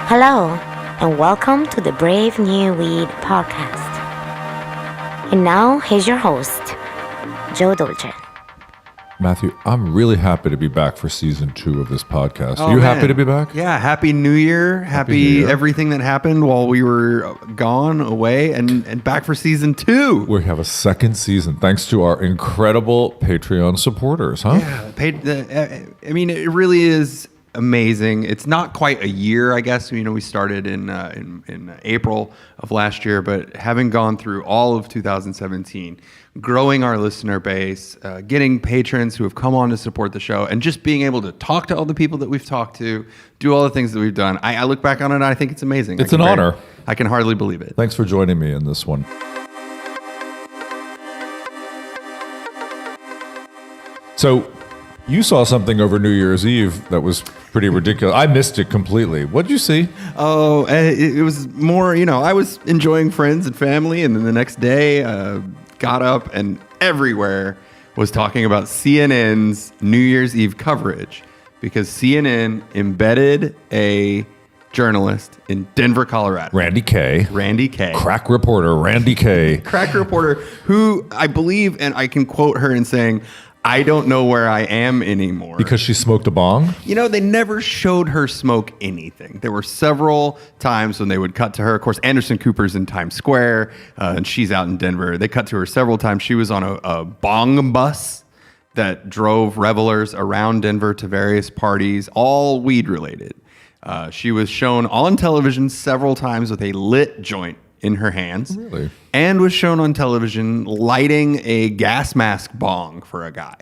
Hello, and welcome to the Brave New Weed podcast. And now, here's your host, Joe Dolce. Matthew, I'm really happy to be back for season 2 of this podcast. Are you man. happy to be back? Yeah, happy New Year. Happy New Year. everything that happened while we were gone away and back for season 2. We have a second season thanks to our incredible Patreon supporters, huh? Yeah, I mean, it really is amazing. It's not quite a year, I guess. You know, we started in April of last year, but having gone through all of 2017, growing our listener base, getting patrons who have come on to support the show, and just being able to talk to all the people that we've talked to, do all the things that we've done. I look back on it and I think it's amazing. It's an honor. I can hardly believe it. Thanks for joining me in this one. So, you saw something over New Year's Eve that was pretty ridiculous. I missed it completely. What did you see? Oh, it was more, I was enjoying friends and family, and then the next day, got up and everywhere was talking about CNN's New Year's Eve coverage because CNN embedded a journalist in Denver, Colorado. Randi Kaye. Crack reporter Randi Kaye. Crack reporter who I believe, and I can quote her in saying, "I don't know where I am anymore." Because she smoked a bong? They never showed her smoke anything. There were several times when they would cut to her. Of course, Anderson Cooper's in Times Square, and she's out in Denver. They cut to her several times. She was on a bong bus that drove revelers around Denver to various parties, all weed related. She was shown on television several times with a lit joint in her hands. Really? And was shown on television lighting a gas mask bong for a guy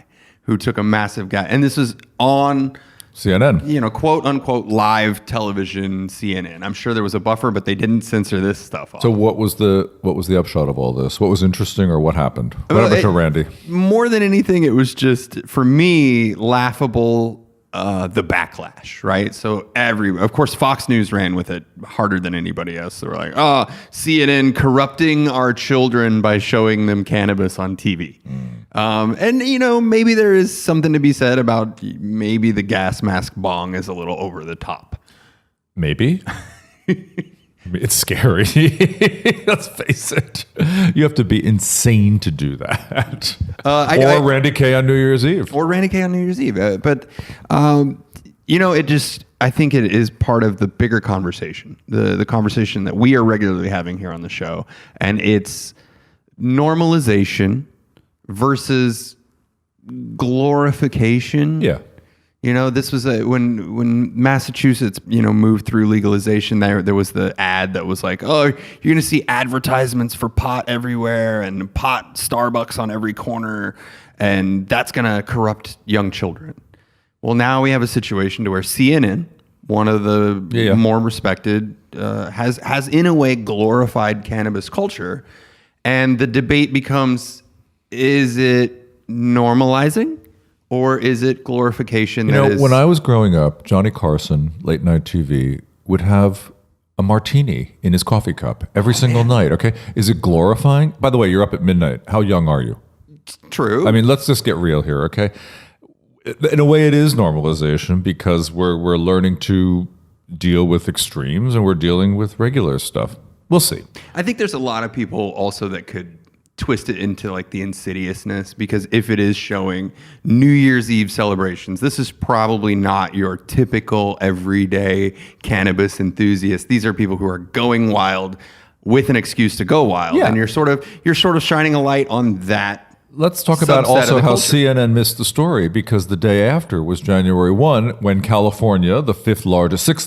who took a massive gas. And this was on CNN. Quote unquote live television CNN. I'm sure there was a buffer, but they didn't censor this stuff off. So what was the upshot of all this? What was interesting or what happened? What happened to Randi? More than anything, it was just, for me, laughable. The backlash, right? So of course, Fox News ran with it harder than anybody else. They were like, CNN corrupting our children by showing them cannabis on TV. And, maybe there is something to be said about maybe the gas mask bong is a little over the top. Maybe. It's scary. Let's face it. You have to be insane to do that. Or Randi Kaye on New Year's Eve. But, I think it is part of the bigger conversation, the conversation that we are regularly having here on the show. And it's normalization versus glorification. Yeah. This was when Massachusetts, moved through legalization. There was the ad that was like, "Oh, you're going to see advertisements for pot everywhere and pot Starbucks on every corner, and that's going to corrupt young children." Well, now we have a situation to where CNN, one of the more respected, has in a way glorified cannabis culture, and the debate becomes: is it normalizing? Or is it glorification? When I was growing up, Johnny Carson, late night TV, would have a martini in his coffee cup every single night. Okay. Is it glorifying? By the way, you're up at midnight. How young are you? True. I mean, let's just get real here. Okay. In a way, it is normalization because we're learning to deal with extremes and we're dealing with regular stuff. We'll see. I think there's a lot of people also that could twist it into like the insidiousness, because if it is showing New Year's Eve celebrations, this is probably not your typical everyday cannabis enthusiast. These are people who are going wild with an excuse to go wild. Yeah. And you're sort of shining a light on that. Let's talk about also how CNN missed the story, because the day after was January 1, when California, the sixth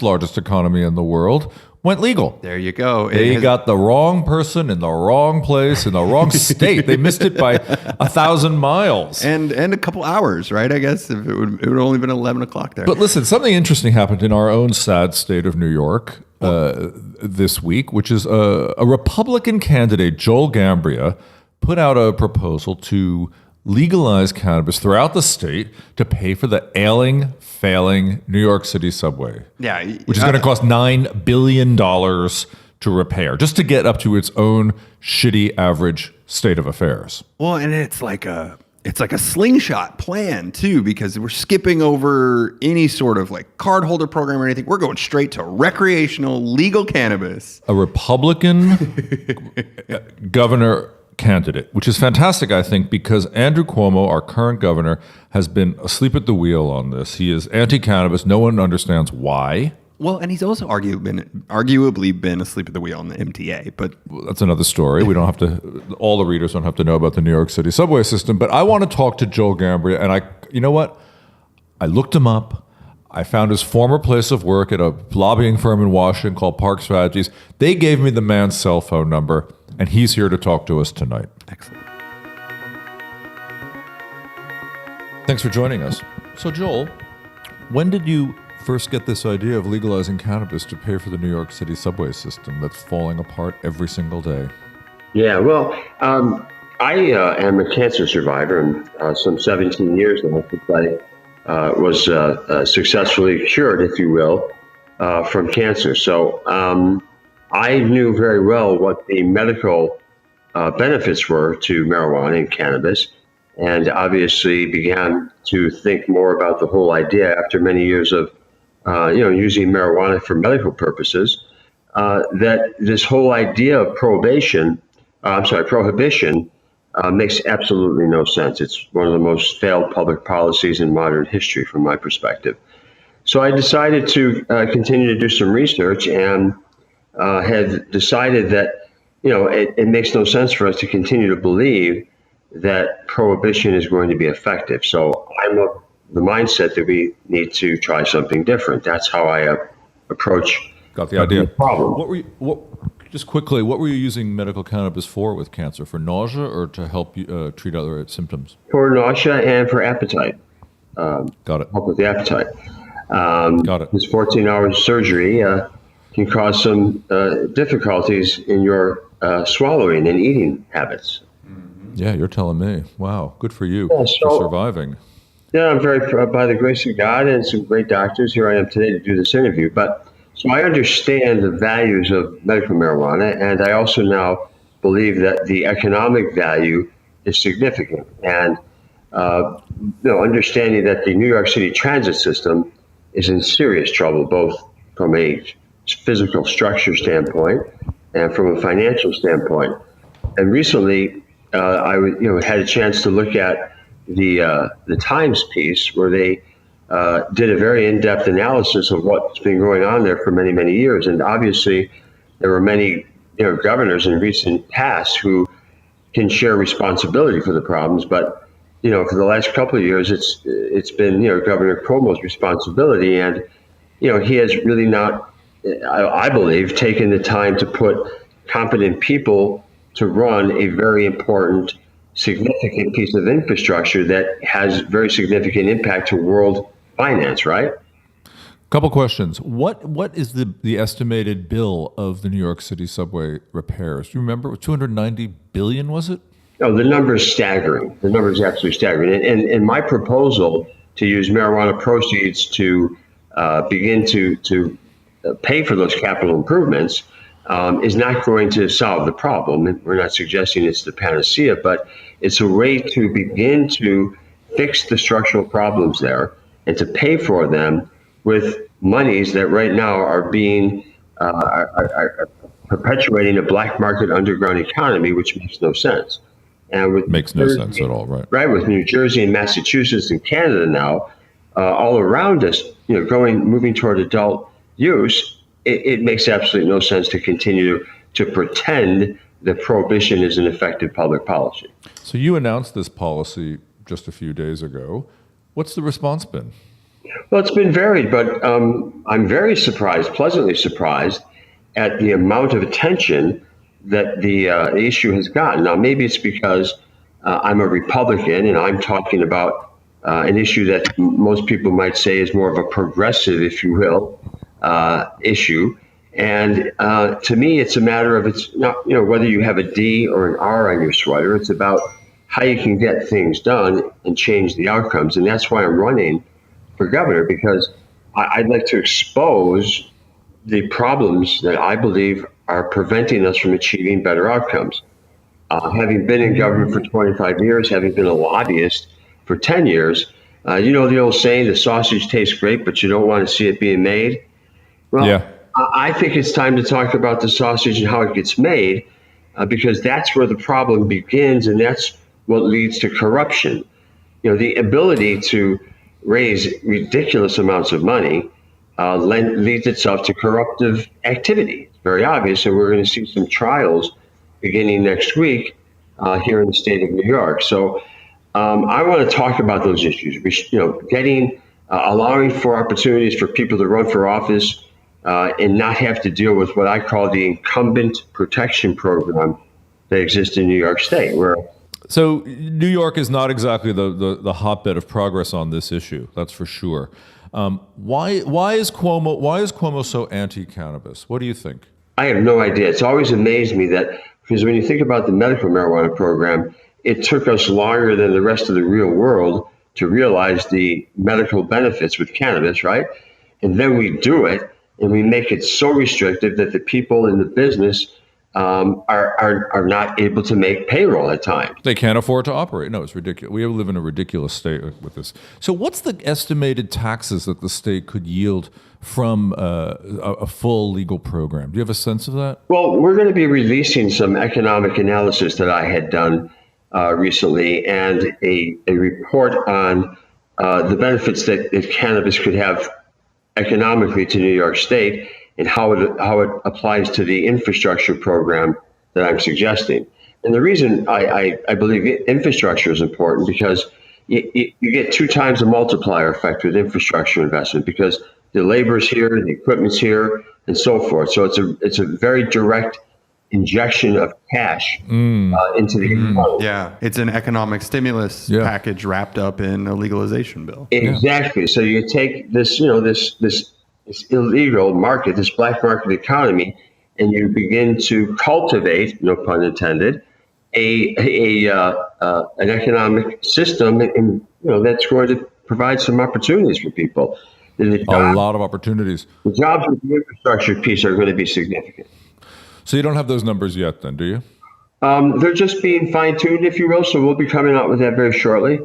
largest economy in the world, went legal. There you go. They got the wrong person in the wrong place in the wrong state. They missed it by 1,000 miles. And a couple hours, right? I guess if it would only been 11 o'clock there. But listen, something interesting happened in our own sad state of New York this week, which is a Republican candidate, Joel Giambra, put out a proposal to legalize cannabis throughout the state to pay for the failing New York City subway. Yeah. Which is going to cost $9 billion to repair, just to get up to its own shitty average state of affairs. Well, and it's like a it's like a slingshot plan too, because we're skipping over any sort of like card holder program or anything. We're going straight to recreational legal cannabis. A Republican governor candidate, which is fantastic, I think, because Andrew Cuomo, our current governor, has been asleep at the wheel on this. He is anti-cannabis. No one understands why. Well, and he's also arguably been asleep at the wheel on the MTA, but That's another story. We don't have to, all the readers don't have to know about the New York City subway system. But I want to talk to Joel Giambra, and you know what? I looked him up. I found his former place of work at a lobbying firm in Washington called Park Strategies. They gave me the man's cell phone number, and he's here to talk to us tonight. excellent. Thanks for joining us. So, Joel, when did you first get this idea of legalizing cannabis to pay for the New York City subway system that's falling apart every single day? Yeah, well, I am a cancer survivor, and some 17 years now since I was successfully cured, if you will, from cancer. So I knew very well what the medical benefits were to marijuana and cannabis, and obviously began to think more about the whole idea after many years of using marijuana for medical purposes, that this whole idea of prohibition makes absolutely no sense. It's one of the most failed public policies in modern history from my perspective. So I decided to continue to do some research and had decided that, it makes no sense for us to continue to believe that prohibition is going to be effective. So I'm of the mindset that we need to try something different. That's how I approach Got the idea. the problem. Just quickly, what were you using medical cannabis for with cancer? For nausea or to help you treat other symptoms? For nausea and for appetite. Got it. Help with the appetite. Got it. This 14 hours surgery can cause some difficulties in your swallowing and eating habits. Yeah, you're telling me. Wow, good for you Yeah, for surviving. Yeah, I'm very proud, by the grace of God and some great doctors. Here I am today to do this interview. But so I understand the values of medical marijuana, and I also now believe that the economic value is significant. And understanding that the New York City transit system is in serious trouble, both from a physical structure standpoint and from a financial standpoint. And recently, I had a chance to look at the Times piece where they did a very in-depth analysis of what's been going on there for many, many years. And obviously, there were many governors in recent past who can share responsibility for the problems. But for the last couple of years, it's been Governor Cuomo's responsibility, and he has really not, I believe, taken the time to put competent people to run a very important, significant piece of infrastructure that has very significant impact to world finance, right? Couple questions. What is the estimated bill of the New York City subway repairs? Do you remember? 290 billion, was it? No, the number is staggering. The number is absolutely staggering. And my proposal to use marijuana proceeds to begin to pay for those capital improvements is not going to solve the problem. We're not suggesting it's the panacea, but it's a way to begin to fix the structural problems there and to pay for them with monies that right now are being are perpetuating a black market underground economy, which makes no sense. And with Makes no sense at all, right? Right, with New Jersey and Massachusetts and Canada now all around us, moving toward adult use, it makes absolutely no sense to continue to pretend that prohibition is an effective public policy. So you announced this policy just a few days ago. What's the response been? Well, it's been varied, but I'm very surprised, pleasantly surprised, at the amount of attention that the issue has gotten. Now, maybe it's because I'm a Republican and I'm talking about an issue that most people might say is more of a progressive, if you will, issue. And to me, it's a matter of it's not, whether you have a D or an R on your sweater. It's about how you can get things done and change the outcomes. And that's why I'm running for governor, because I'd like to expose the problems that I believe are preventing us from achieving better outcomes. Having been in government for 25 years, having been a lobbyist for 10 years, you know the old saying, the sausage tastes great, but you don't want to see it being made. Well, Yeah. I think it's time to talk about the sausage and how it gets made, because that's where the problem begins, and that's what leads to corruption. You know, the ability to raise ridiculous amounts of money leads itself to corruptive activity. It's very obvious, and we're going to see some trials beginning next week here in the state of New York. So I want to talk about those issues. You know, allowing for opportunities for people to run for office and not have to deal with what I call the incumbent protection program that exists in New York State, where So New York is not exactly the hotbed of progress on this issue. That's for sure. Why is Cuomo so anti-cannabis? What do you think? I have no idea. It's always amazed me that, because when you think about the medical marijuana program, it took us longer than the rest of the real world to realize the medical benefits with cannabis, right? And then we do it, and we make it so restrictive that the people in the business are not able to make payroll at times. They can't afford to operate. No, it's ridiculous. We live in a ridiculous state with this. So what's the estimated taxes that the state could yield from a full legal program? Do you have a sense of that? Well, we're going to be releasing some economic analysis that I had done recently, and a report on the benefits that cannabis could have economically to New York State, and how it applies to the infrastructure program that I'm suggesting. And the reason I believe infrastructure is important, because you get 2 times the multiplier effect with infrastructure investment, because the labor's here, the equipment's here, and so forth. So it's a very direct injection of cash into the economy. Yeah, it's an economic stimulus package wrapped up in a legalization bill. Exactly. So you take this, this illegal market, this black market economy, and you begin to cultivate, no pun intended, an economic system, and that's going to provide some opportunities for people. A lot of opportunities. The jobs with the infrastructure piece are going to be significant. So you don't have those numbers yet, then, do you? They're just being fine-tuned, if you will. So we'll be coming out with that very shortly.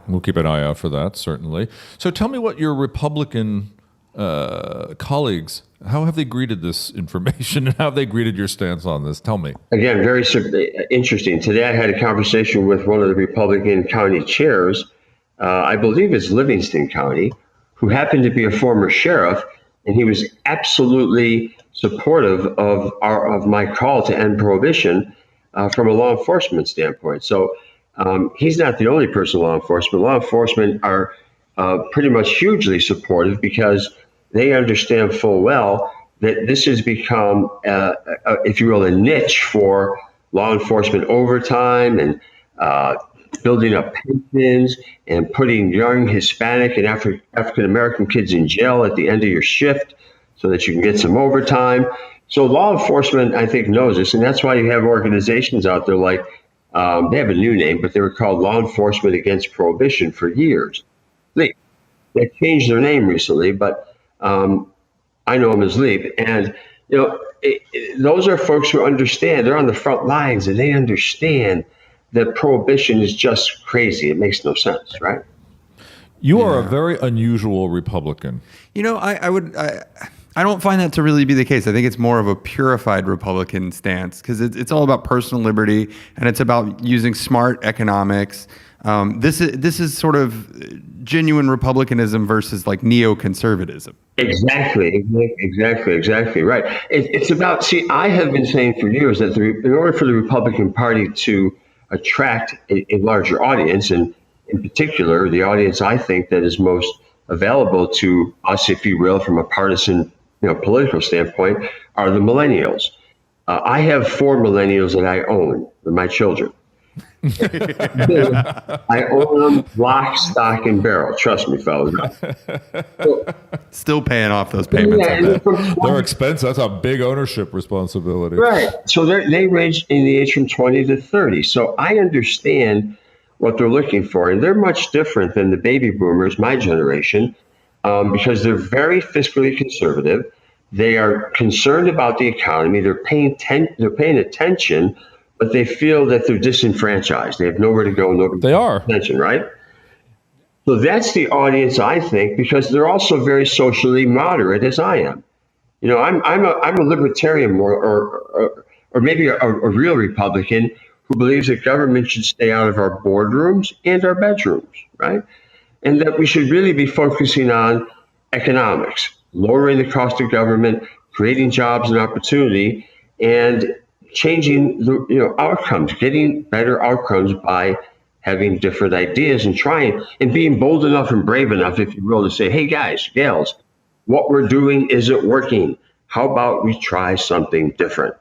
We'll keep an eye out for that, certainly. So tell me what your Republican colleagues, how have they greeted this information, and how have they greeted your stance on this? Tell me. Again, very interesting. Today I had a conversation with one of the Republican county chairs, I believe it's Livingston County, who happened to be a former sheriff, and he was absolutely supportive of my call to end prohibition from a law enforcement standpoint. So he's not the only person in law enforcement. Law enforcement are pretty much hugely supportive, because they understand full well that this has become, if you will, a niche for law enforcement overtime and building up pensions and putting young Hispanic and African-American kids in jail at the end of your shift so that you can get some overtime. So law enforcement, I think, knows this, and that's why you have organizations out there like, they have a new name, but they were called Law Enforcement Against Prohibition for years. They changed their name recently, but I know them as LEAP. And, those are folks who understand. They're on the front lines, and they understand that prohibition is just crazy. It makes no sense, right? You are a very unusual Republican. I don't find that to really be the case. I think it's more of a purified Republican stance, because it's all about personal liberty, and it's about using smart economics. This is sort of genuine republicanism versus like neoconservatism. Exactly right. It's about, I have been saying for years that in order for the Republican Party to attract a larger audience, and in particular the audience I think that is most available to us, if you will, from a partisan political standpoint, are the millennials. I have 4 millennials that I own. They're my children. I own them lock, stock, and barrel. Trust me, fellas. Still paying off those payments. They're expensive. That's a big ownership responsibility. Right. So they range in the age from 20 to 30. So I understand what they're looking for. And they're much different than the baby boomers, my generation, because they're very fiscally conservative. They are concerned about the economy. They're paying attention but they feel that they're disenfranchised. They have nowhere to go, nobody They are. attention, right? So that's the audience, I think, because they're also very socially moderate, as I am. You know, I'm a libertarian more, or maybe a real Republican who believes that government should stay out of our boardrooms and our bedrooms, right? And that we should really be focusing on economics, lowering the cost of government, creating jobs and opportunity, and changing the outcomes, getting better outcomes by having different ideas and trying and being bold enough and brave enough, if you will, to say, hey guys, gals, what we're doing isn't working. How about we try something different?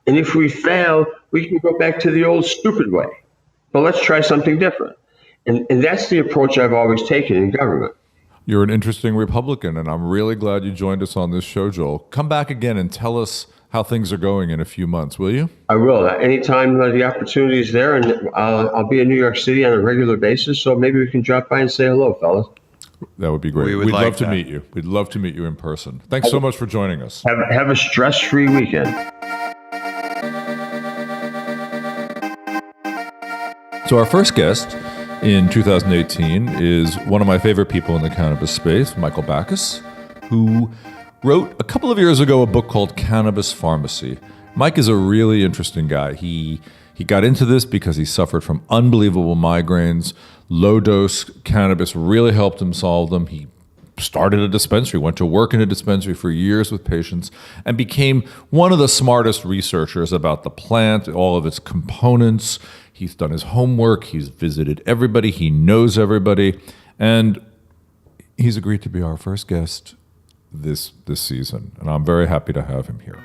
And if we fail, we can go back to the old stupid way. But let's try something different. And that's the approach I've always taken in government. You're an interesting Republican, and I'm really glad you joined us on this show, Joel. Come back again and tell us how things are going in a few months, will you? I will. Anytime the opportunity is there, and I'll be in New York City on a regular basis, so maybe we can drop by and say hello, fellas. That would be great. We'd love like to that. meet you. We'd love to meet you in person. Thanks so much for joining us. Have a stress-free weekend. So our first guest in 2018 is one of my favorite people in the cannabis space, Michael Backus, who wrote a couple of years ago a book called Cannabis Pharmacy. Mike is a really interesting guy. He got into this because he suffered from unbelievable migraines. Low-dose cannabis really helped him solve them. He started a dispensary, went to work in a dispensary for years with patients, and became one of the smartest researchers about the plant, all of its components. He's done his homework. He's visited everybody. He knows everybody. And he's agreed to be our first guest this season. And I'm very happy to have him here.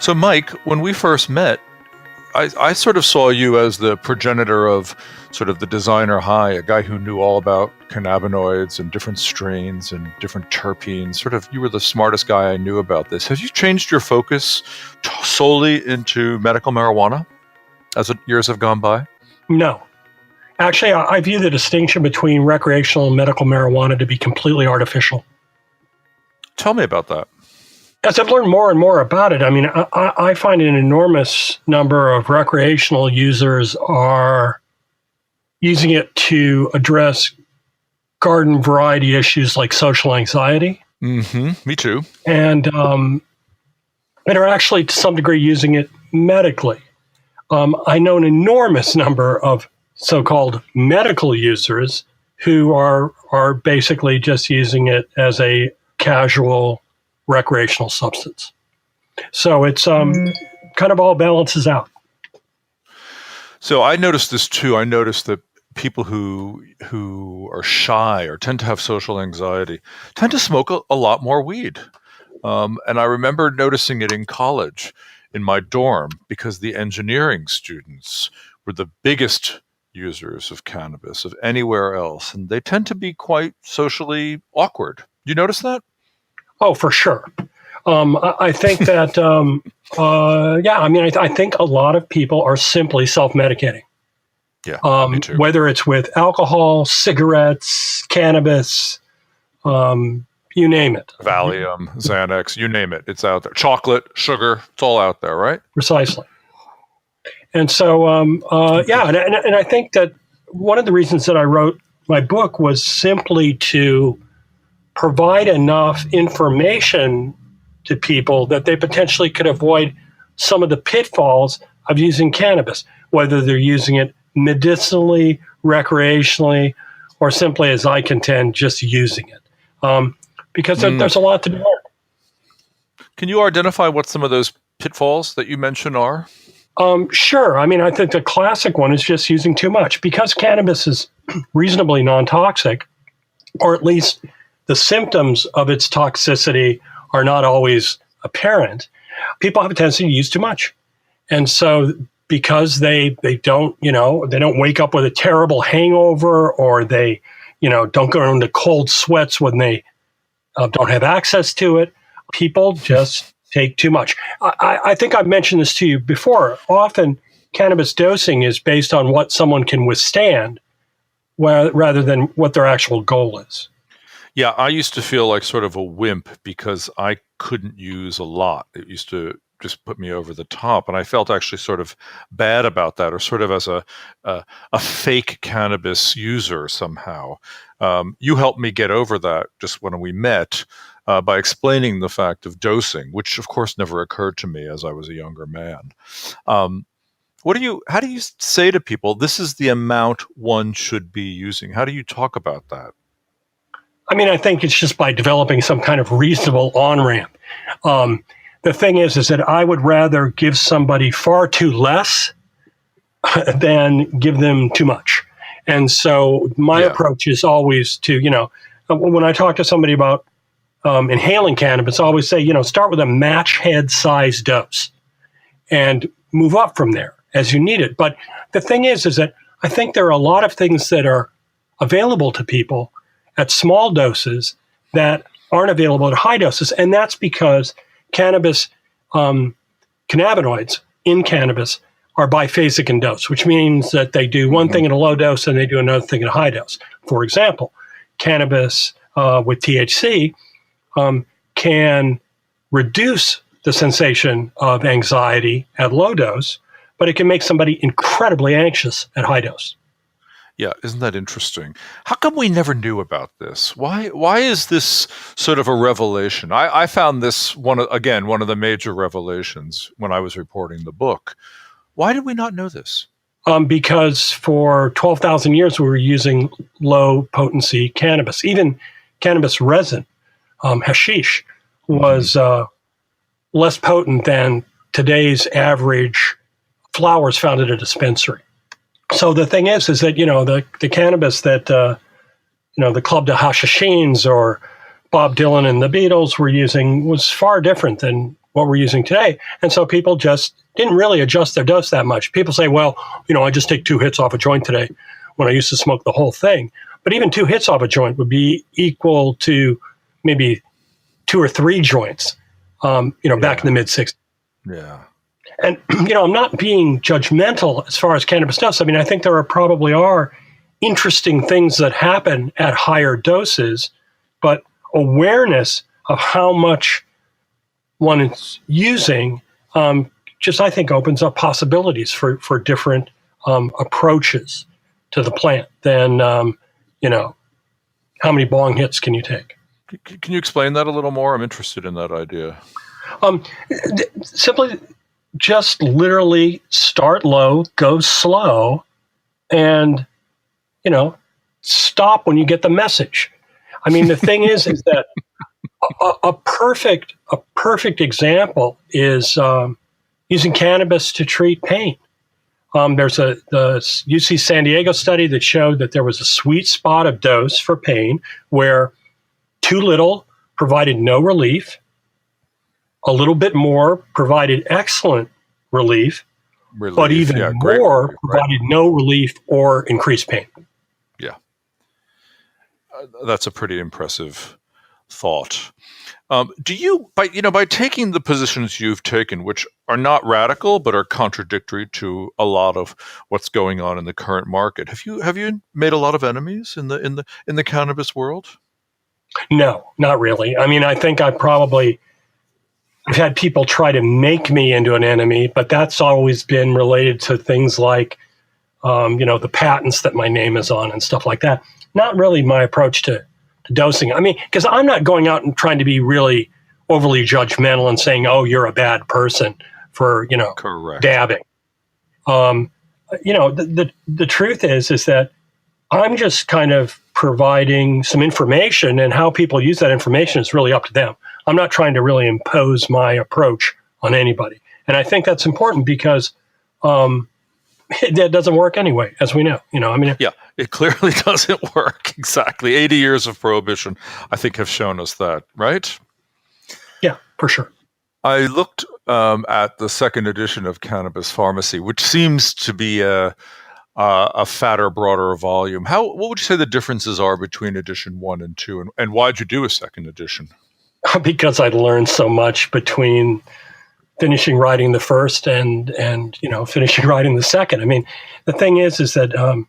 So, Mike, when we first met, I sort of saw you as the progenitor of sort of the designer high, a guy who knew all about cannabinoids and different strains and different terpenes. Sort of, you were the smartest guy I knew about this. Have you changed your focus solely into medical marijuana as years have gone by? No. Actually, I view the distinction between recreational and medical marijuana to be completely artificial. Tell me about that. As I've learned more and more about it, I mean, I find an enormous number of recreational users are using it to address garden variety issues like social anxiety. Mm-hmm. Me too. And are actually to some degree using it medically. I know an enormous number of so-called medical users who are basically just using it as a casual recreational substance. So it's kind of all balances out. So I noticed this too. I noticed that people who are shy or tend to have social anxiety tend to smoke a lot more weed. And I remember noticing it in college in my dorm because the engineering students were the biggest users of cannabis of anywhere else. And they tend to be quite socially awkward. You notice that? Oh, for sure. I think that, I think a lot of people are simply self-medicating. Yeah, me too. Whether it's with alcohol, cigarettes, cannabis, you name it. Valium, Xanax, you name it. It's out there. Chocolate, sugar, it's all out there, right? Precisely. And so, and I think that one of the reasons that I wrote my book was simply to provide enough information to people that they potentially could avoid some of the pitfalls of using cannabis, whether they're using it medicinally, recreationally, or simply, as I contend, just using it. Because there's a lot to be learned. Can you identify what some of those pitfalls that you mentioned are? Sure. I mean, I think the classic one is just using too much. Because cannabis is reasonably non-toxic, or at least the symptoms of its toxicity are not always apparent, people have a tendency to use too much. And so because they don't wake up with a terrible hangover, or they, don't go into cold sweats when they don't have access to it, people just take too much. I think I've mentioned this to you before. Often cannabis dosing is based on what someone can withstand rather than what their actual goal is. Yeah, I used to feel like sort of a wimp because I couldn't use a lot. It used to just put me over the top, and I felt actually sort of bad about that, or sort of as a fake cannabis user somehow. You helped me get over that just when we met by explaining the fact of dosing, which of course never occurred to me as I was a younger man. How do you say to people, this is the amount one should be using? How do you talk about that? I mean, I think it's just by developing some kind of reasonable on-ramp. The thing is that I would rather give somebody far too less than give them too much. And so my approach is always to, when I talk to somebody about inhaling cannabis, I always say, start with a match head size dose and move up from there as you need it. But the thing is that I think there are a lot of things that are available to people at small doses that aren't available at high doses. And that's because cannabis, cannabinoids in cannabis are biphasic in dose, which means that they do one thing at a low dose and they do another thing at a high dose. For example, cannabis with THC can reduce the sensation of anxiety at low dose, but it can make somebody incredibly anxious at high dose. Yeah, isn't that interesting? How come we never knew about this? Why is this sort of a revelation? I found this one of the major revelations when I was reporting the book. Why did we not know this? Because for 12,000 years we were using low potency cannabis. Even cannabis resin, hashish, was less potent than today's average flowers found at a dispensary. So the thing is that, the cannabis that, the Club de Hashishins or Bob Dylan and the Beatles were using was far different than what we're using today. And so people just didn't really adjust their dose that much. People say, well, I just take 2 hits off a joint today when I used to smoke the whole thing. But even 2 hits off a joint would be equal to maybe 2 or 3 joints, back in the mid-60s. Yeah. And, I'm not being judgmental as far as cannabis dose. I mean, I think there probably are interesting things that happen at higher doses, but awareness of how much one is using I think opens up possibilities for different approaches to the plant than, how many bong hits can you take? Can you explain that a little more? I'm interested in that idea. Simply just literally start low, go slow, and, stop when you get the message. I mean, the thing is that a perfect example is using cannabis to treat pain. There's the UC San Diego study that showed that there was a sweet spot of dose for pain where too little provided no relief, a little bit more provided excellent relief, but even more provided no relief or increased pain. Yeah. That's a pretty impressive thought. Do you, by taking the positions you've taken, which are not radical but are contradictory to a lot of what's going on in the current market, have you made a lot of enemies in the cannabis world? No, not really. I mean, I think I've had people try to make me into an enemy, but that's always been related to things like, the patents that my name is on and stuff like that. Not really my approach to dosing. I mean, because I'm not going out and trying to be really overly judgmental and saying, oh, you're a bad person for, Correct. dabbing. The truth is that I'm just kind of providing some information, and how people use that information is really up to them. I'm not trying to really impose my approach on anybody. And I think that's important because that doesn't work anyway, as we know. Yeah, it clearly doesn't work. Exactly. 80 years of prohibition, I think, have shown us that, right? Yeah, for sure. I looked at the second edition of Cannabis Pharmacy, which seems to be a fatter, broader volume. What would you say the differences are between edition 1 and 2, and why'd you do a second edition? Because I learned so much between finishing writing the first and finishing writing the second. I mean, the thing is that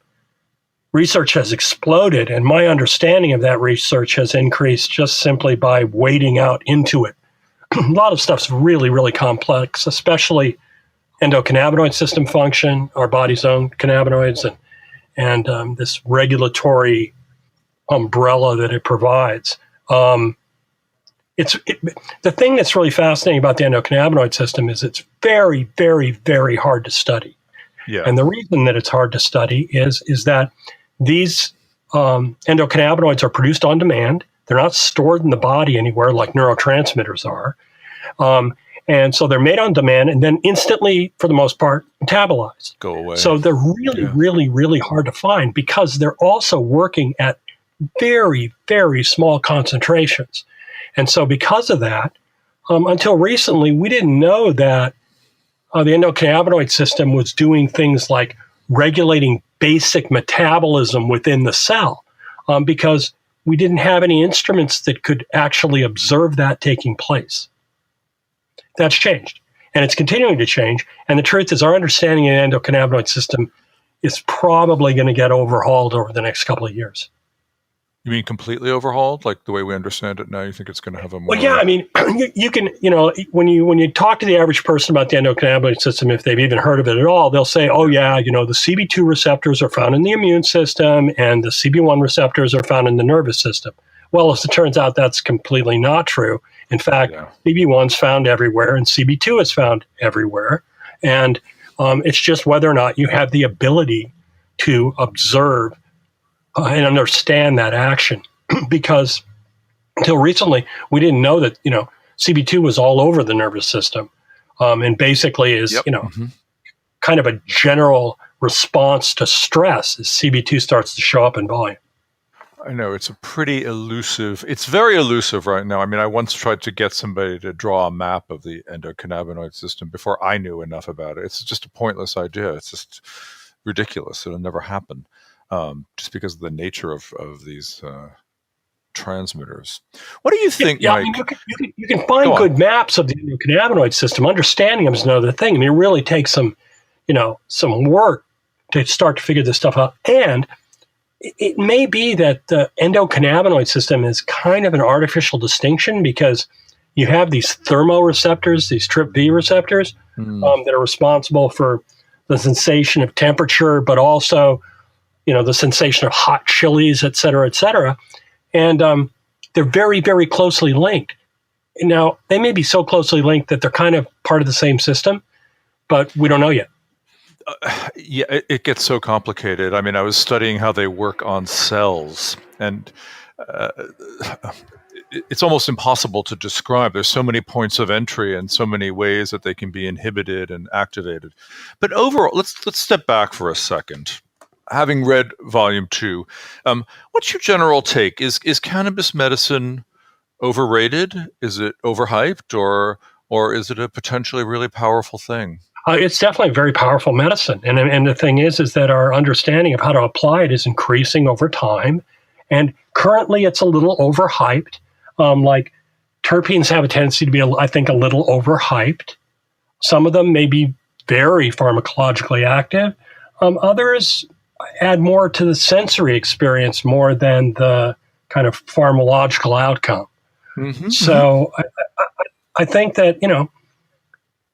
research has exploded, and my understanding of that research has increased just simply by wading out into it a lot of stuff's really, really complex, especially endocannabinoid system function, our body's own cannabinoids, and this regulatory umbrella that it provides. The thing that's really fascinating about the endocannabinoid system is it's very, very, very hard to study. Yeah. And the reason that it's hard to study is that these endocannabinoids are produced on demand. They're not stored in the body anywhere like neurotransmitters are. And so they're made on demand and then instantly, for the most part, metabolized. Go away. So they're really, really, really hard to find because they're also working at very, very small concentrations. And so because of that, until recently, we didn't know that the endocannabinoid system was doing things like regulating basic metabolism within the cell because we didn't have any instruments that could actually observe that taking place. That's changed, and it's continuing to change. And the truth is our understanding of the endocannabinoid system is probably going to get overhauled over the next couple of years. You mean completely overhauled, like the way we understand it now? You think it's going to have a more? Well, yeah. I mean, you can, when you talk to the average person about the endocannabinoid system, if they've even heard of it at all, they'll say, "Oh, yeah, the CB2 receptors are found in the immune system, and the CB1 receptors are found in the nervous system." Well, as it turns out, that's completely not true. In fact, CB1 is found everywhere, and CB2 is found everywhere, and it's just whether or not you have the ability to observe and understand that action, because until recently we didn't know that CB2 was all over the nervous system, and basically is kind of a general response to stress as CB2 starts to show up in volume. I know it's it's very elusive right now. I mean, I once tried to get somebody to draw a map of the endocannabinoid system before I knew enough about it. It's just a pointless idea. It's just ridiculous. It'll never happen. Just because of the nature of these transmitters. What do you think, Mike? I mean, you can find good maps of the endocannabinoid system. Understanding them is another thing. I mean, it really takes some work to start to figure this stuff out. And it may be that the endocannabinoid system is kind of an artificial distinction because you have these thermoreceptors, these TRPV receptors, that are responsible for the sensation of temperature, but also the sensation of hot chilies, et cetera, and they're very, very closely linked. Now, they may be so closely linked that they're kind of part of the same system, but we don't know yet. It gets so complicated. I mean, I was studying how they work on cells, and it's almost impossible to describe. There's so many points of entry and so many ways that they can be inhibited and activated. But overall, let's step back for a second. Having read Volume 2, what's your general take? Is cannabis medicine overrated? Is it overhyped, or is it a potentially really powerful thing? It's definitely a very powerful medicine. And the thing is that our understanding of how to apply it is increasing over time. And currently it's a little overhyped. Like terpenes have a tendency to be, I think, a little overhyped. Some of them may be very pharmacologically active. Others add more to the sensory experience more than the kind of pharmacological outcome. So I think that,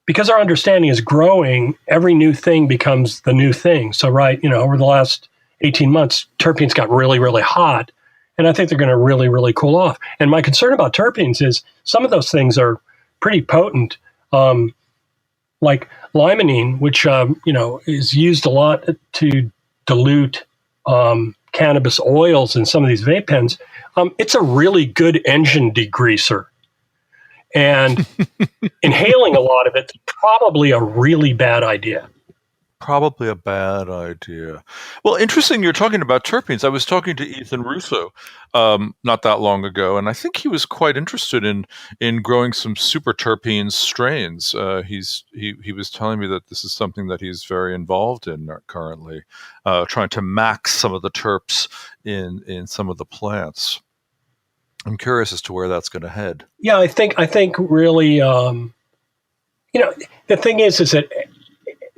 because our understanding is growing, every new thing becomes the new thing. So, over the last 18 months, terpenes got really, really hot, and I think they're going to really, really cool off. And my concern about terpenes is some of those things are pretty potent, like limonene, which, is used a lot to dilute cannabis oils in some of these vape pens. It's a really good engine degreaser. And inhaling a lot of it's probably a really bad idea. Probably a bad idea. Well, interesting you're talking about terpenes. I was talking to Ethan Russo not that long ago, and I think he was quite interested in growing some super terpenes strains. He was telling me that this is something that he's very involved in currently, trying to max some of the terps in some of the plants. I'm curious as to where that's going to head. Yeah, I think really, the thing is that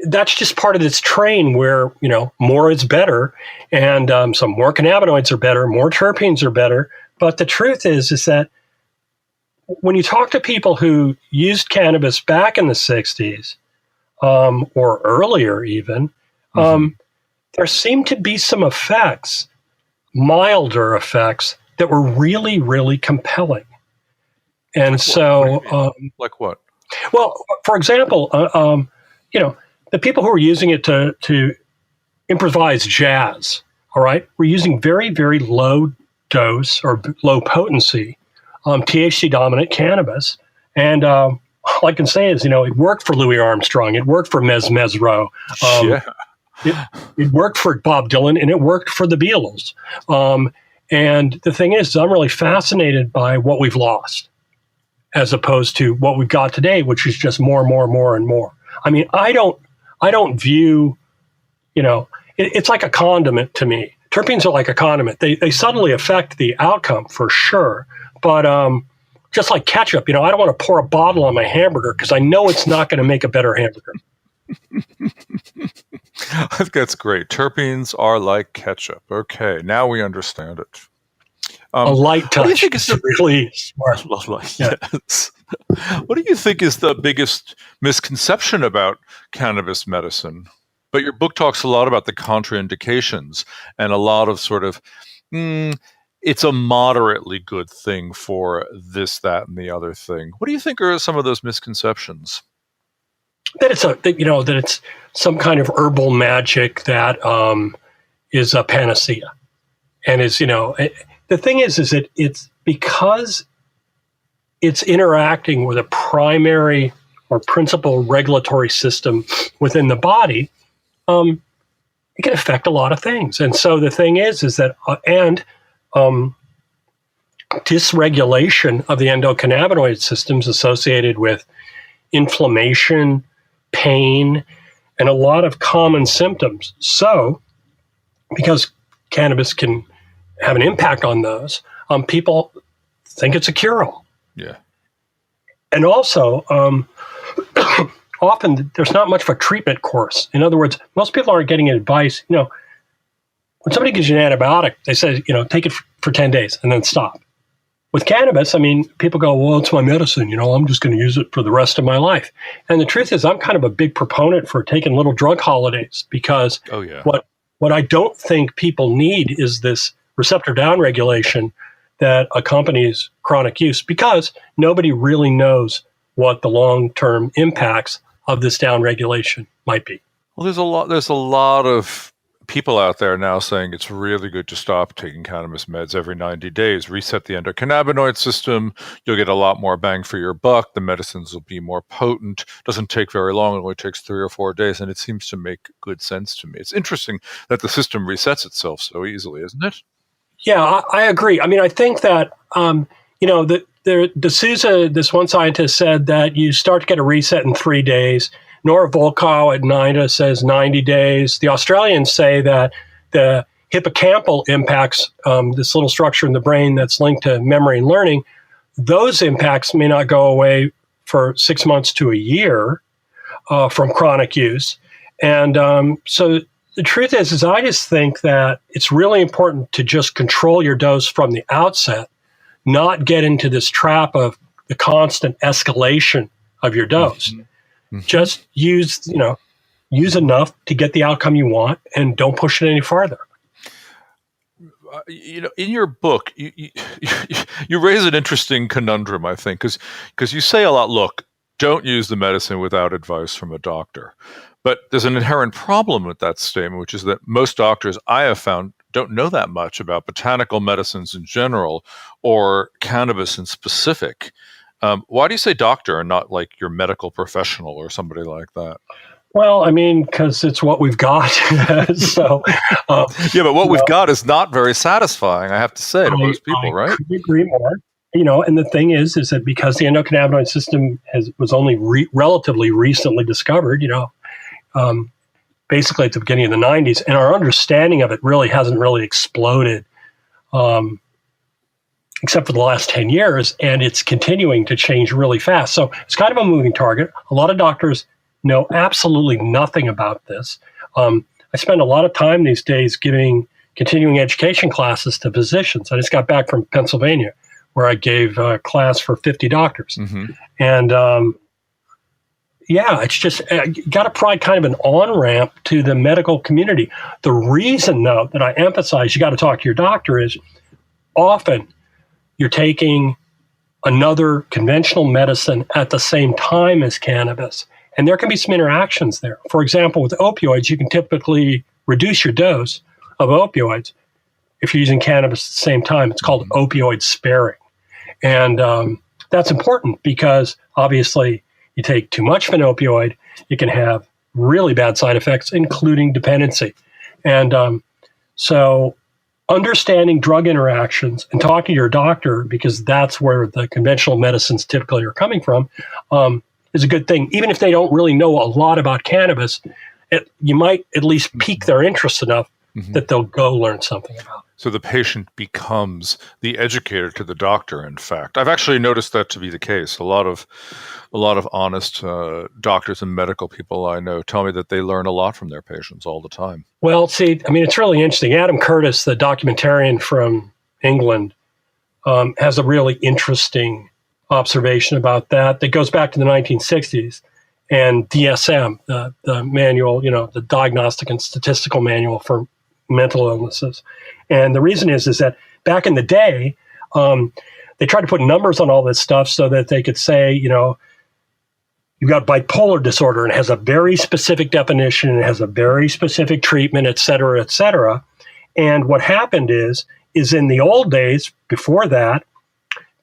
that's just part of this train where, more is better, and some more cannabinoids are better, more terpenes are better. But the truth is that when you talk to people who used cannabis back in the 60s or earlier even, there seemed to be some effects, milder effects, that were really, really compelling. And like what? Well, for example, the people who were using it to improvise jazz, all right, were using very, very low dose or low potency THC dominant cannabis. And all I can say is, it worked for Louis Armstrong. It worked for Mesro. It worked for Bob Dylan, and it worked for the Beatles. And the thing is, I'm really fascinated by what we've lost as opposed to what we've got today, which is just more and more and more and more. I mean, I don't view, it's like a condiment to me. Terpenes are like a condiment. They subtly affect the outcome for sure. But just like ketchup, I don't want to pour a bottle on my hamburger because I know it's not going to make a better hamburger. I think that's great. Terpenes are like ketchup. Okay, now we understand it. A light touch. What do you think is really smart? Yes. What do you think is the biggest misconception about cannabis medicine? But your book talks a lot about the contraindications and a lot of sort of, it's a moderately good thing for this, that, and the other thing. What do you think are some of those misconceptions? That it's some kind of herbal magic that is a panacea, and is the thing is that it's because it's interacting with a primary or principal regulatory system within the body. It can affect a lot of things, and so the thing is that dysregulation of the endocannabinoid systems associated with inflammation, pain, and a lot of common symptoms. So, because cannabis can have an impact on those, people think it's a cure-all. Yeah. And also, often there's not much of a treatment course. In other words, most people aren't getting advice. When somebody gives you an antibiotic, they say, take it for 10 days and then stop. With cannabis, people go, well, it's my medicine. I'm just going to use it for the rest of my life. And the truth is, I'm kind of a big proponent for taking little drug holidays because what I don't think people need is this receptor downregulation that accompanies chronic use, because nobody really knows what the long-term impacts of this downregulation might be. Well, there's a lot of people out there now saying it's really good to stop taking cannabis meds every 90 days, reset the endocannabinoid system. You'll get a lot more bang for your buck. The medicines will be more potent. Doesn't take very long. It only takes 3 or 4 days. And it seems to make good sense to me. It's interesting that the system resets itself so easily, isn't it? Yeah, I agree. I think that, D'Souza, this one scientist, said that you start to get a reset in 3 days. Nora Volkow at NIDA says 90 days. The Australians say that the hippocampal impacts, this little structure in the brain that's linked to memory and learning, those impacts may not go away for 6 months to a year from chronic use. And so the truth is I just think that it's really important to just control your dose from the outset, not get into this trap of the constant escalation of your dose. Mm-hmm. Just use enough to get the outcome you want, and don't push it any farther. In your book, you raise an interesting conundrum, I think, because you say a lot, look, don't use the medicine without advice from a doctor. But there's an inherent problem with that statement, which is that most doctors I have found don't know that much about botanical medicines in general or cannabis in specific. Why do you say doctor and not like your medical professional or somebody like that? Well, because it's what we've got. So, yeah, but what we've got is not very satisfying, I have to say, to most people, right? I couldn't agree more. And the thing is that because the endocannabinoid system was only relatively recently discovered, basically at the beginning of the 90s, and our understanding of it really hasn't really exploded, except for the last 10 years, and it's continuing to change really fast. So it's kind of a moving target. A lot of doctors know absolutely nothing about this. I spend a lot of time these days giving continuing education classes to physicians. I just got back from Pennsylvania, where I gave a class for 50 doctors. Mm-hmm. And it's just, you got to provide kind of an on-ramp to the medical community. The reason, though, that I emphasize you got to talk to your doctor is often you're taking another conventional medicine at the same time as cannabis. And there can be some interactions there. For example, with opioids, you can typically reduce your dose of opioids if you're using cannabis at the same time. It's called opioid sparing. And that's important because obviously you take too much of an opioid, you can have really bad side effects, including dependency. And so understanding drug interactions and talking to your doctor, because that's where the conventional medicines typically are coming from, is a good thing. Even if they don't really know a lot about cannabis, you might at least pique their interest enough that they'll go learn something about it. So the patient becomes the educator to the doctor, in fact. I've actually noticed that to be the case. A lot of honest doctors and medical people I know tell me that they learn a lot from their patients all the time. Well, see, I mean, it's really interesting. Adam Curtis, the documentarian from England, has a really interesting observation about that goes back to the 1960s. And DSM, the manual, the Diagnostic and Statistical Manual for Mental Illnesses. And the reason is that back in the day, they tried to put numbers on all this stuff so that they could say, you've got bipolar disorder and it has a very specific definition, it has a very specific treatment, et cetera, et cetera. And what happened is in the old days, before that,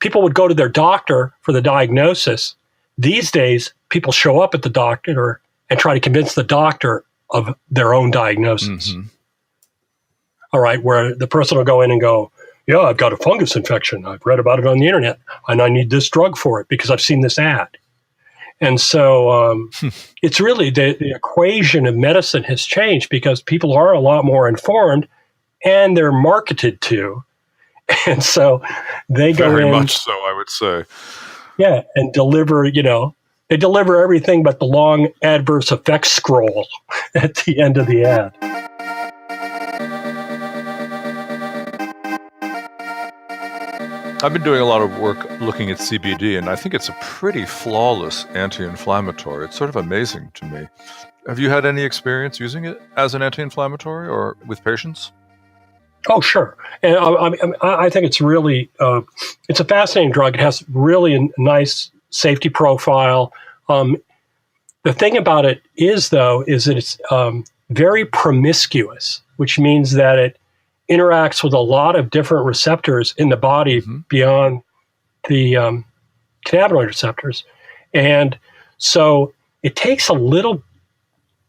people would go to their doctor for the diagnosis. These days, people show up at the doctor and try to convince the doctor of their own diagnosis. Mm-hmm. All right, where the person will go in and go, yeah, I've got a fungus infection. I've read about it on the internet, and I need this drug for it because I've seen this ad. And so it's really the equation of medicine has changed because people are a lot more informed and they're marketed to. And so they go in. Very much so, I would say. Yeah, and deliver, they deliver everything but the long adverse effects scroll at the end of the ad. I've been doing a lot of work looking at CBD, and I think it's a pretty flawless anti-inflammatory. It's sort of amazing to me. Have you had any experience using it as an anti-inflammatory or with patients? Oh, sure. And I think it's really, it's a fascinating drug. It has really a nice safety profile. The thing about it is that it's very promiscuous, which means that it interacts with a lot of different receptors in the body beyond the cannabinoid receptors. And so it takes a little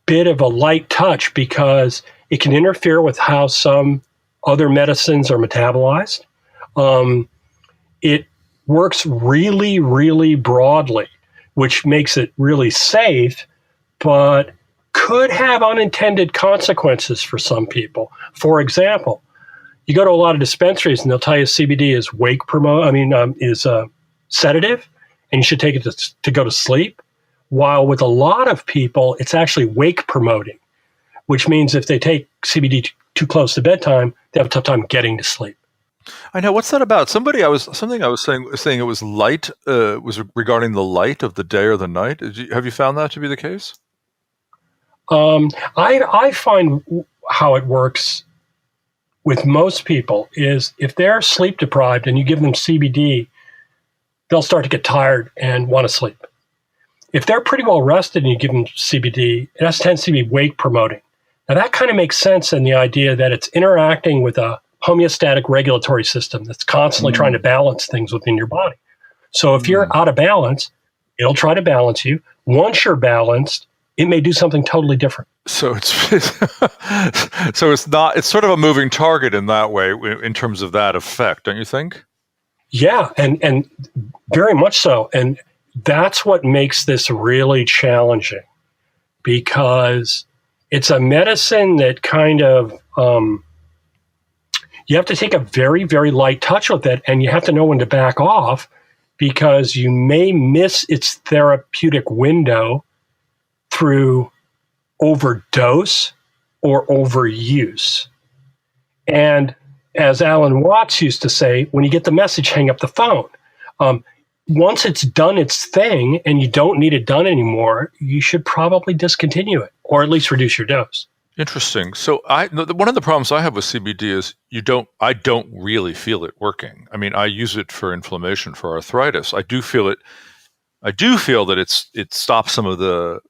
bit of a light touch because it can interfere with how some other medicines are metabolized. It works really, really broadly, which makes it really safe, but could have unintended consequences for some people. For example, you go to a lot of dispensaries and they'll tell you CBD is is sedative, and you should take it to go to sleep. While with a lot of people, it's actually wake promoting, which means if they take CBD too close to bedtime, they have a tough time getting to sleep. I know. What's that about? Something I was saying it was light, was regarding the light of the day or the night. Have you found that to be the case? I find how it works with most people is if they're sleep deprived and you give them CBD, they'll start to get tired and want to sleep. If they're pretty well rested and you give them CBD, it tends to be wake promoting. Now that kind of makes sense in the idea that it's interacting with a homeostatic regulatory system that's constantly trying to balance things within your body. So if you're out of balance, it'll try to balance you. Once you're balanced, it may do something totally different. So it's sort of a moving target in that way in terms of that effect, don't you think? Yeah, and very much so. And that's what makes this really challenging because it's a medicine that kind of, you have to take a very, very light touch with it, and you have to know when to back off because you may miss its therapeutic window through overdose or overuse. And as Alan Watts used to say, when you get the message, hang up the phone. Once it's done its thing and you don't need it done anymore, you should probably discontinue it or at least reduce your dose. Interesting. So one of the problems I have with CBD is I don't really feel it working. I mean, I use it for inflammation, for arthritis. I do feel that it stops some of the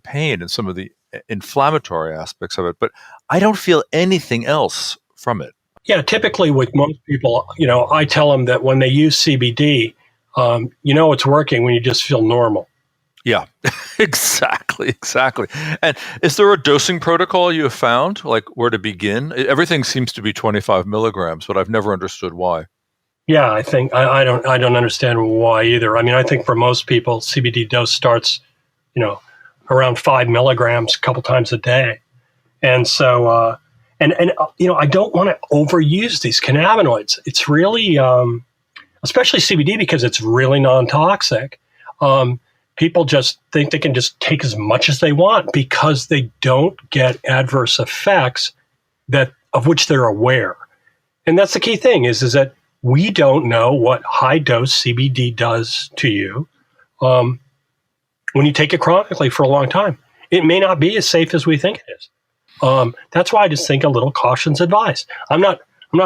pain and some of the inflammatory aspects of it, but I don't feel anything else from it. Yeah, typically with most people, I tell them that when they use CBD, it's working when you just feel normal. Yeah, exactly. And is there a dosing protocol you have found, like where to begin? Everything seems to be 25 milligrams, but I've never understood why. Yeah, I think I don't understand why either. I mean, I think for most people, CBD dose starts, around 5 milligrams a couple times a day, and so I don't want to overuse these cannabinoids. It's really, especially CBD, because it's really non-toxic. People just think they can just take as much as they want because they don't get adverse effects of which they're aware. And that's the key thing is that we don't know what high dose CBD does to you when you take it chronically for a long time. It may not be as safe as we think it is. That's why I just think a little caution's advised. I'm not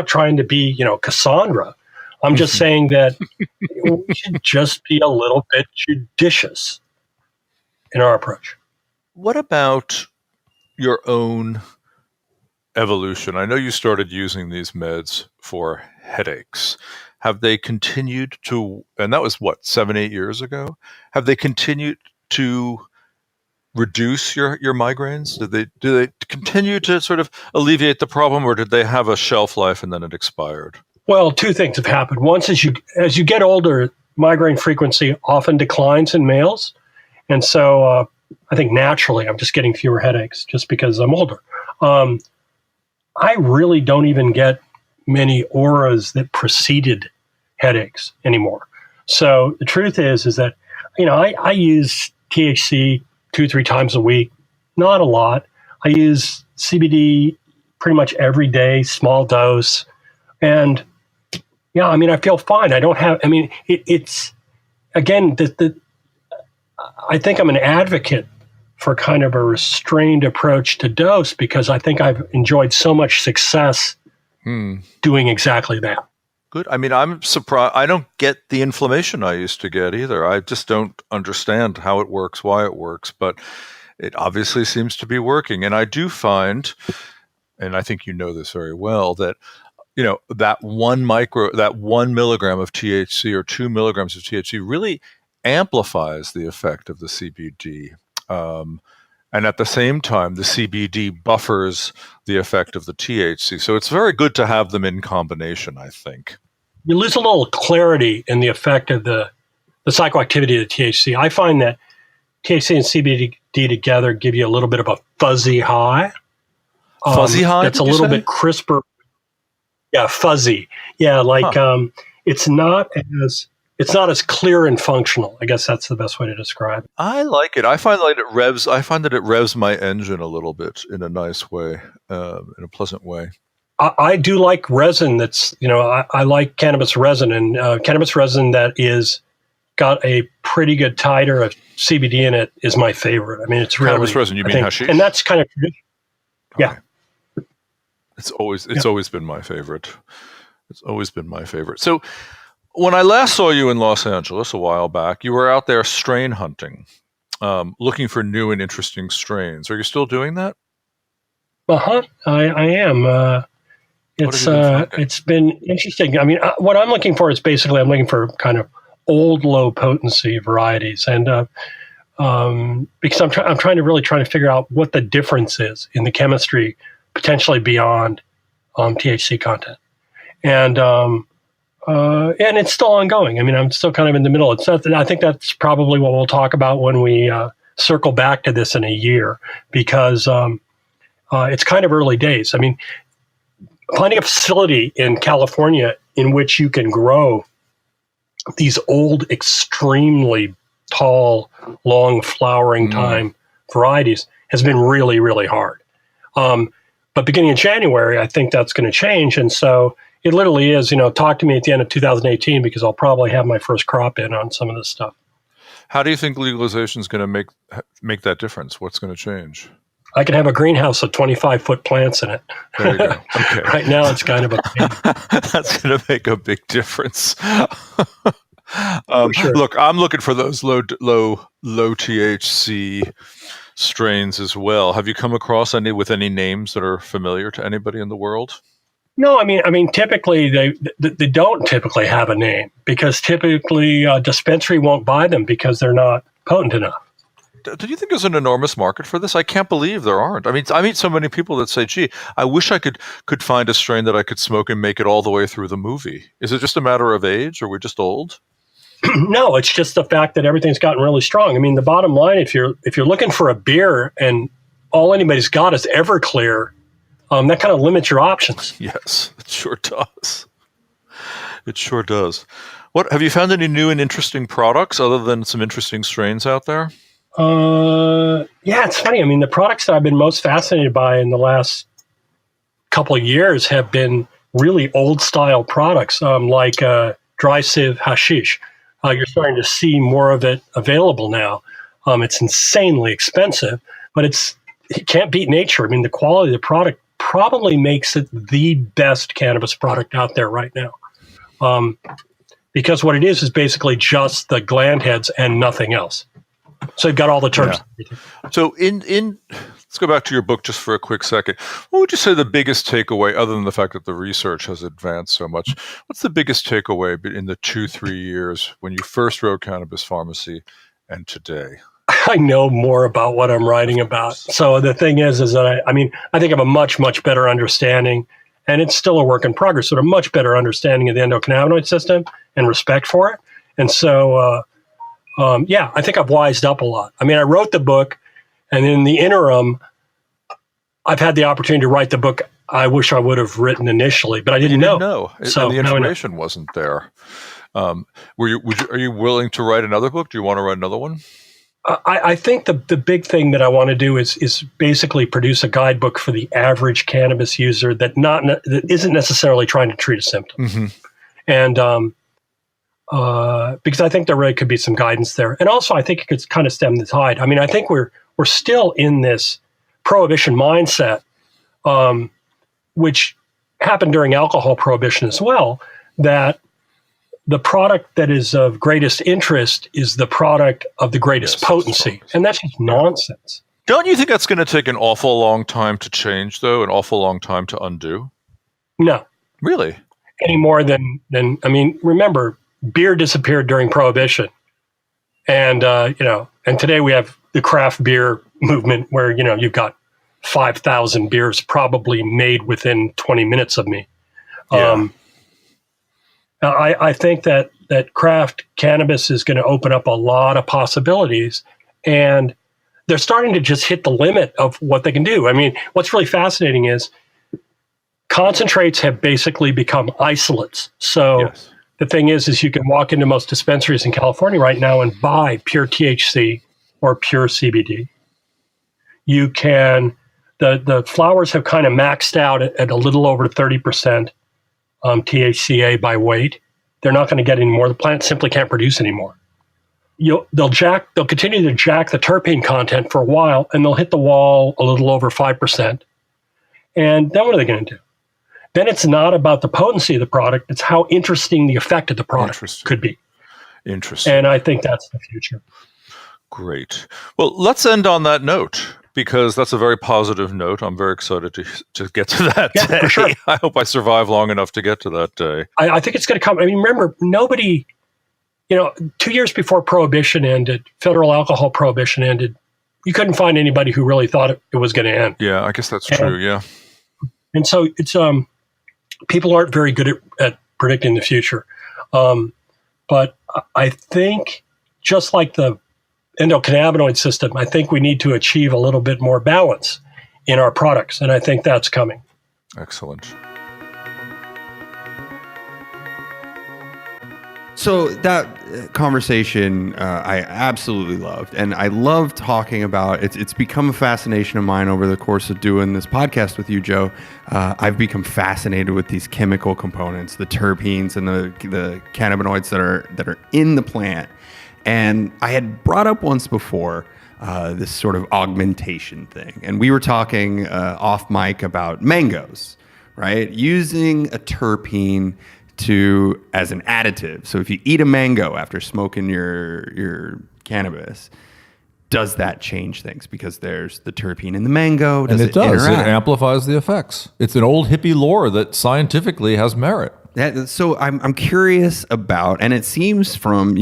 trying to be, Cassandra. I'm just saying that we should just be a little bit judicious in our approach. What about your own evolution? I know you started using these meds for headaches. Have they continued to, and that was 7-8 years ago? Have they continued to reduce your migraines? Do they continue to sort of alleviate the problem, or did they have a shelf life and then it expired? Well, two things have happened. Once, as you get older, migraine frequency often declines in males. And so I think naturally I'm just getting fewer headaches just because I'm older. I really don't even get many auras that preceded headaches anymore. So the truth is that, I use THC 2-3 times a week, not a lot. I use CBD pretty much every day, small dose. And yeah, I feel fine. I don't have, it's, again, I think I'm an advocate for kind of a restrained approach to dose because I think I've enjoyed so much success doing exactly that. Good. I'm surprised. I don't get the inflammation I used to get either. I just don't understand how it works, why it works, but it obviously seems to be working. And I do find, and I think you know this very well, that that 1 milligram of THC or 2 milligrams of THC really amplifies the effect of the CBD. And at the same time, the CBD buffers the effect of the THC. So it's very good to have them in combination, I think. You lose a little clarity in the effect of the psychoactivity of the THC. I find that THC and CBD together give you a little bit of a fuzzy high. Fuzzy high? That's a little bit crisper. Yeah, fuzzy. Yeah, it's not as clear and functional. I guess that's the best way to describe it. I like it. I find that it revs my engine a little bit in a nice way, in a pleasant way. I do like resin that's, I like cannabis resin, and cannabis resin that is got a pretty good titer of CBD in it is my favorite. It's really cannabis resin. You mean hashish? And that's kind of traditional. Yeah. Okay. It's always been my favorite. It's always been my favorite. So when I last saw you in Los Angeles a while back, you were out there strain hunting, looking for new and interesting strains. Are you still doing that? I am. It's been interesting. What I'm looking for is basically I'm looking for kind of old, low potency varieties, and because I'm trying to figure out what the difference is in the chemistry, potentially beyond THC content, and it's still ongoing. I'm still kind of in the middle. I think that's probably what we'll talk about when we circle back to this in a year, because it's kind of early days. Finding a facility in California in which you can grow these old, extremely tall, long flowering time varieties has been really, really hard. But beginning in January, I think that's going to change. And so it literally is, talk to me at the end of 2018 because I'll probably have my first crop in on some of this stuff. How do you think legalization is going to make that difference? What's going to change? I can have a greenhouse with 25-foot plants in it. There you go. Okay. Right now, it's kind of a pain. That's going to make a big difference. Sure. Look, I'm looking for those low THC strains as well. Have you come across any with any names that are familiar to anybody in the world? No, I mean, typically they don't typically have a name because typically dispensary won't buy them because they're not potent enough. Do you think there's an enormous market for this? I can't believe there aren't. I mean, I meet so many people that say, gee, I wish I could find a strain that I could smoke and make it all the way through the movie. Is it just a matter of age? Or are we just old? No, it's just the fact that everything's gotten really strong. I mean, the bottom line, if you're looking for a beer and all anybody's got is Everclear, that kind of limits your options. Yes, it sure does. It sure does. What have you found any new and interesting products other than some interesting strains out there? Yeah, it's funny. I mean, the products that I've been most fascinated by in the last couple of years have been really old style products, like dry sieve hashish. You're starting to see more of it available now. It's insanely expensive, but it can't beat nature. I mean, the quality of the product probably makes it the best cannabis product out there right now. Because what it is basically just the gland heads and nothing else. So you've got all the terms. Yeah. So let's go back to your book just for a quick second. What would you say the biggest takeaway, other than the fact that the research has advanced so much, what's the biggest takeaway in the 2-3 years when you first wrote Cannabis Pharmacy and today? I know more about what I'm writing about. So the thing is that I think I have a much, much better understanding, and it's still a work in progress, but a much better understanding of the endocannabinoid system and respect for it. And so, I think I've wised up a lot. I mean, I wrote the book, and in the interim, I've had the opportunity to write the book I wish I would have written initially, but I didn't know. So the information wasn't there. Are you willing to write another book? Do you want to write another one? I think the big thing that I want to do is basically produce a guidebook for the average cannabis user that isn't necessarily trying to treat a symptom. Mm-hmm. And because I think there really could be some guidance there. And also I think it could kind of stem the tide. I mean, I think we're still in this prohibition mindset, which happened during alcohol prohibition as well, that the product that is of greatest interest is the product of the greatest potency. And that's just nonsense. Don't you think that's going to take an awful long time to change, though? An awful long time to undo? No. Really? Any more than remember, beer disappeared during Prohibition. And, and today we have the craft beer movement where, you've got 5,000 beers probably made within 20 minutes of me. Yeah. I think that craft cannabis is going to open up a lot of possibilities, and they're starting to just hit the limit of what they can do. I mean, what's really fascinating is concentrates have basically become isolates. So yes. The thing is you can walk into most dispensaries in California right now and buy pure THC or pure CBD. You can, the flowers have kind of maxed out at a little over 30%. THCA by weight. They're not going to get any more. The plant simply can't produce anymore. They'll continue to jack the terpene content for a while, and they'll hit the wall a little over 5%. And then what are they going to do? Then it's not about the potency of the product. It's how interesting the effect of the product could be. Interesting. And I think that's the future. Great. Well, let's end on that note, because that's a very positive note. I'm very excited to get to that day. For sure. I hope I survive long enough to get to that day. I think it's going to come. I mean, remember, nobody, 2 years before Prohibition ended, federal alcohol prohibition ended, you couldn't find anybody who really thought it was going to end. Yeah, I guess that's true, yeah. And so it's people aren't very good at predicting the future. But I think just like the endocannabinoid system, I think we need to achieve a little bit more balance in our products, and I think that's coming. Excellent. So that conversation I absolutely loved, and I love talking about it. It's become a fascination of mine over the course of doing this podcast with you, Joe. I've become fascinated with these chemical components, the terpenes and the cannabinoids that are in the plant. And I had brought up once before this sort of augmentation thing, and we were talking off mic about mangoes, right? Using a terpene as an additive. So if you eat a mango after smoking your cannabis, does that change things? Because there's the terpene in the mango. And it does. Interact? It amplifies the effects. It's an old hippie lore that scientifically has merit. So I'm curious about, and it seems from,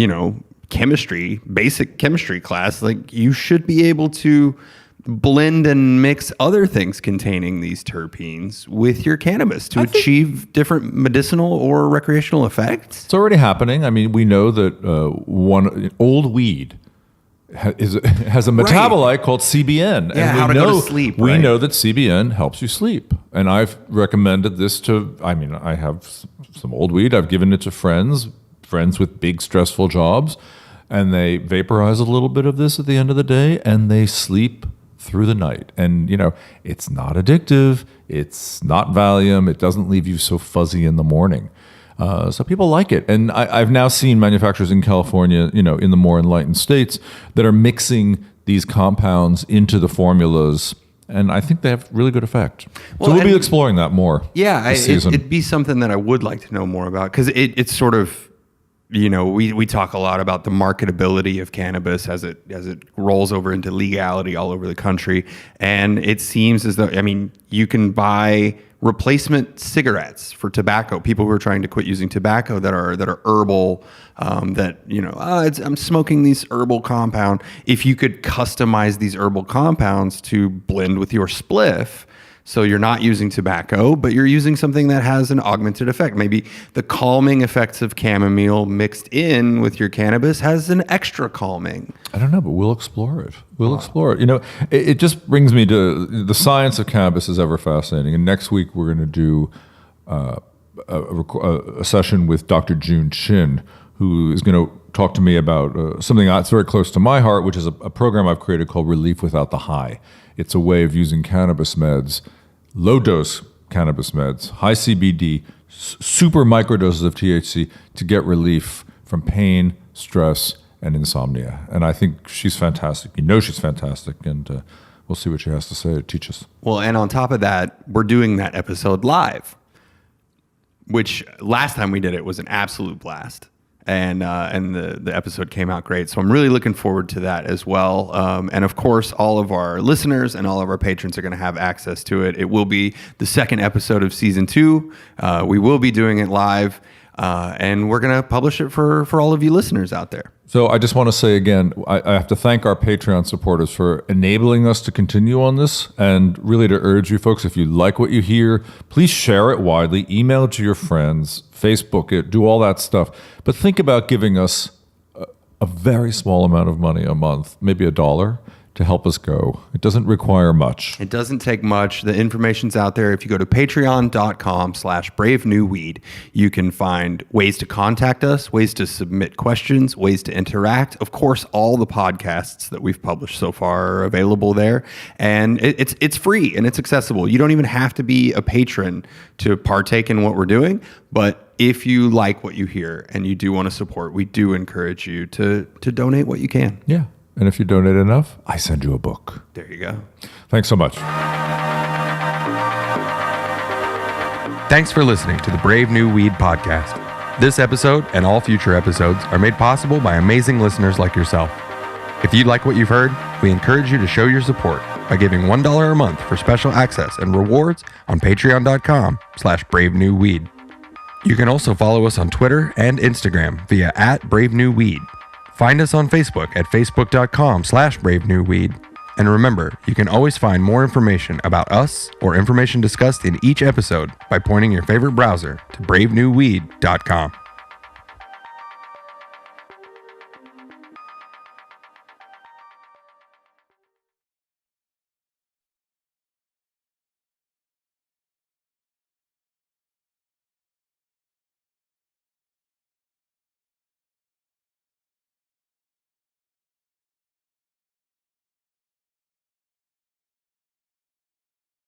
chemistry, basic chemistry class, like you should be able to blend and mix other things containing these terpenes with your cannabis to achieve different medicinal or recreational effects. It's already happening. I mean, we know that one old weed has a metabolite called CBN. Yeah, and how to go to sleep. We know that CBN helps you sleep. And I've recommended this I have some old weed. I've given it to friends with big stressful jobs, and they vaporize a little bit of this at the end of the day, and they sleep through the night. And, it's not addictive. It's not Valium. It doesn't leave you so fuzzy in the morning. So people like it. And I've now seen manufacturers in California, in the more enlightened states that are mixing these compounds into the formulas. And I think they have really good effect. So we'll be exploring that more. Yeah, this season. It'd be something that I would like to know more about, because it's sort of, we talk a lot about the marketability of cannabis as it rolls over into legality all over the country. And it seems as though, you can buy replacement cigarettes for tobacco. People who are trying to quit using tobacco that are herbal, I'm smoking these herbal compound. If you could customize these herbal compounds to blend with your spliff, so you're not using tobacco, but you're using something that has an augmented effect. Maybe the calming effects of chamomile mixed in with your cannabis has an extra calming. I don't know, but we'll explore it. It just brings me to the science of cannabis is ever fascinating. And next week we're going to do a session with Dr. June Chin, who is going to talk to me about something that's very close to my heart, which is a program I've created called Relief Without the High. It's a way of using cannabis meds, low-dose cannabis meds, high CBD, super microdoses of THC to get relief from pain, stress, and insomnia. And I think she's fantastic. She's fantastic, and we'll see what she has to say to teach us. Well, and on top of that, we're doing that episode live, which last time we did it was an absolute blast. And the episode came out great. So I'm really looking forward to that as well. And of course, all of our listeners and all of our patrons are going to have access to it. It will be the second episode of season 2. We will be doing it live, and we're going to publish it for all of you listeners out there. So I just want to say again, I have to thank our Patreon supporters for enabling us to continue on this, and really to urge you folks, if you like what you hear, please share it widely, email it to your friends, Facebook it, do all that stuff. But think about giving us a very small amount of money a month, maybe $1, to help us go. It doesn't require much. It doesn't take much. The information's out there. If you go to patreon.com/bravenewweed, you can find ways to contact us, ways to submit questions, ways to interact. Of course, all the podcasts that we've published so far are available there. And it's free and it's accessible. You don't even have to be a patron to partake in what we're doing. But if you like what you hear and you do want to support, we do encourage you to donate what you can. Yeah. And if you donate enough, I send you a book. There you go. Thanks so much. Thanks for listening to the Brave New Weed podcast. This episode and all future episodes are made possible by amazing listeners like yourself. If you like what you've heard, we encourage you to show your support by giving $1 a month for special access and rewards on patreon.com/bravenewweed. You can also follow us on Twitter and Instagram via @bravenewweed. Find us on Facebook at facebook.com/bravenewweed. And remember, you can always find more information about us or information discussed in each episode by pointing your favorite browser to bravenewweed.com.